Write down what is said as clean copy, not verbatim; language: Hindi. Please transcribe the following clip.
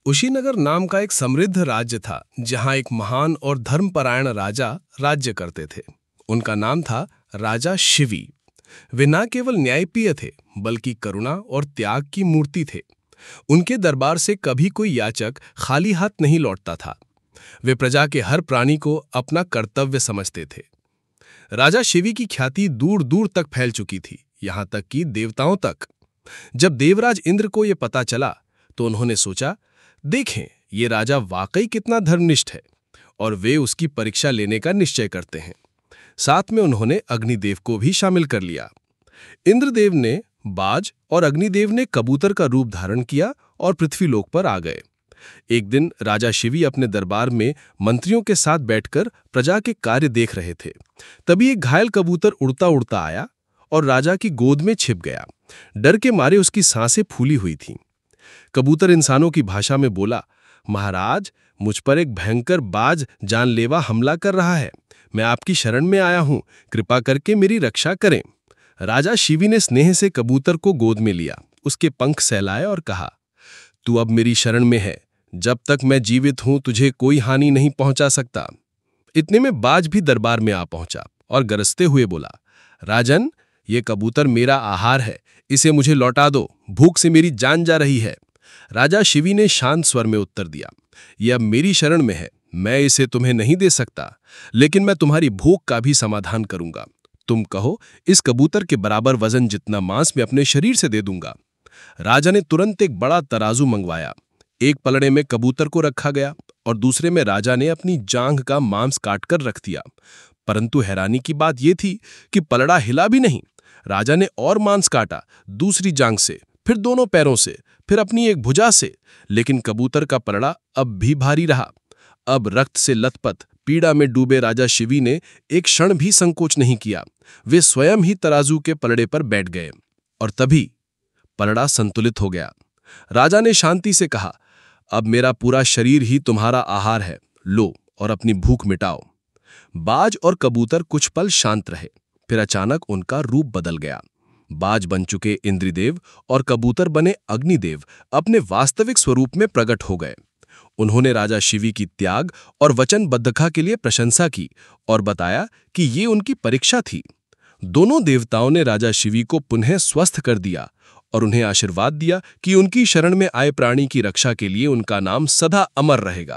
कुशीनगर नाम का एक समृद्ध राज्य था जहां एक महान और धर्मपरायण राजा राज्य करते थे। उनका नाम था राजा शिवी। वे न केवल न्यायप्रिय थे बल्कि करुणा और त्याग की मूर्ति थे। उनके दरबार से कभी कोई याचक खाली हाथ नहीं लौटता था। वे प्रजा के हर प्राणी को अपना कर्तव्य समझते थे। राजा शिवी की ख्याति दूर दूर तक फैल चुकी थी, यहाँ तक कि देवताओं तक। जब देवराज इंद्र को यह पता चला तो उन्होंने सोचा, देखें ये राजा वाकई कितना धर्मनिष्ठ है, और वे उसकी परीक्षा लेने का निश्चय करते हैं। साथ में उन्होंने अग्निदेव को भी शामिल कर लिया। इंद्रदेव ने बाज और अग्निदेव ने कबूतर का रूप धारण किया और पृथ्वीलोक पर आ गए। एक दिन राजा शिवी अपने दरबार में मंत्रियों के साथ बैठकर प्रजा के कार्य देख रहे थे। तभी एक घायल कबूतर उड़ता उड़ता आया और राजा की गोद में छिप गया। डर के मारे उसकी सांसें फूली हुई थीं। कबूतर इंसानों की भाषा में बोला, महाराज, मुझ पर एक भयंकर बाज जानलेवा हमला कर रहा है। मैं आपकी शरण में आया हूं, कृपा करके मेरी रक्षा करें। राजा शिवी ने स्नेह से कबूतर को गोद में लिया, उसके पंख सहलाए और कहा, तू अब मेरी शरण में है। जब तक मैं जीवित हूं तुझे कोई हानि नहीं पहुंचा सकता। इतने में बाज भी दरबार में आ पहुंचा और गरजते हुए बोला, राजन, ये कबूतर मेरा आहार है, इसे मुझे लौटा दो, भूख से मेरी जान जा रही है। राजा शिवी ने शांत स्वर में उत्तर दिया, यह अब मेरी शरण में है, मैं इसे तुम्हें नहीं दे सकता, लेकिन मैं तुम्हारी भूख का भी समाधान करूंगा। तुम कहो, इस कबूतर के बराबर वजन जितना मांस मैं अपने शरीर से दे दूंगा। राजा ने तुरंत एक बड़ा तराजू मंगवाया। एक पलड़े में कबूतर को रखा गया और दूसरे में राजा ने अपनी जांघ का मांस काटकर रख दिया। परंतु हैरानी की बात यह थी कि पलड़ा हिला भी नहीं। राजा ने और मांस काटा, दूसरी जांघ से, फिर दोनों पैरों से, फिर अपनी एक भुजा से, लेकिन कबूतर का पलड़ा अब भी भारी रहा। अब रक्त से लथपथ पीड़ा में डूबे राजा शिवी ने एक क्षण भी संकोच नहीं किया। वे स्वयं ही तराजू के पलड़े पर बैठ गए और तभी पलड़ा संतुलित हो गया। राजा ने शांति से कहा, अब मेरा पूरा शरीर ही तुम्हारा आहार है, लो और अपनी भूख मिटाओ। बाज और कबूतर कुछ पल शांत रहे, फिर अचानक उनका रूप बदल गया। बाज बन चुके इंद्रदेव और कबूतर बने अग्निदेव अपने वास्तविक स्वरूप में प्रकट हो गए। उन्होंने राजा शिवी की त्याग और वचनबद्धता के लिए प्रशंसा की और बताया कि ये उनकी परीक्षा थी। दोनों देवताओं ने राजा शिवी को पुनः स्वस्थ कर दिया और उन्हें आशीर्वाद दिया कि उनकी शरण में आए प्राणी की रक्षा के लिए उनका नाम सदा अमर रहेगा।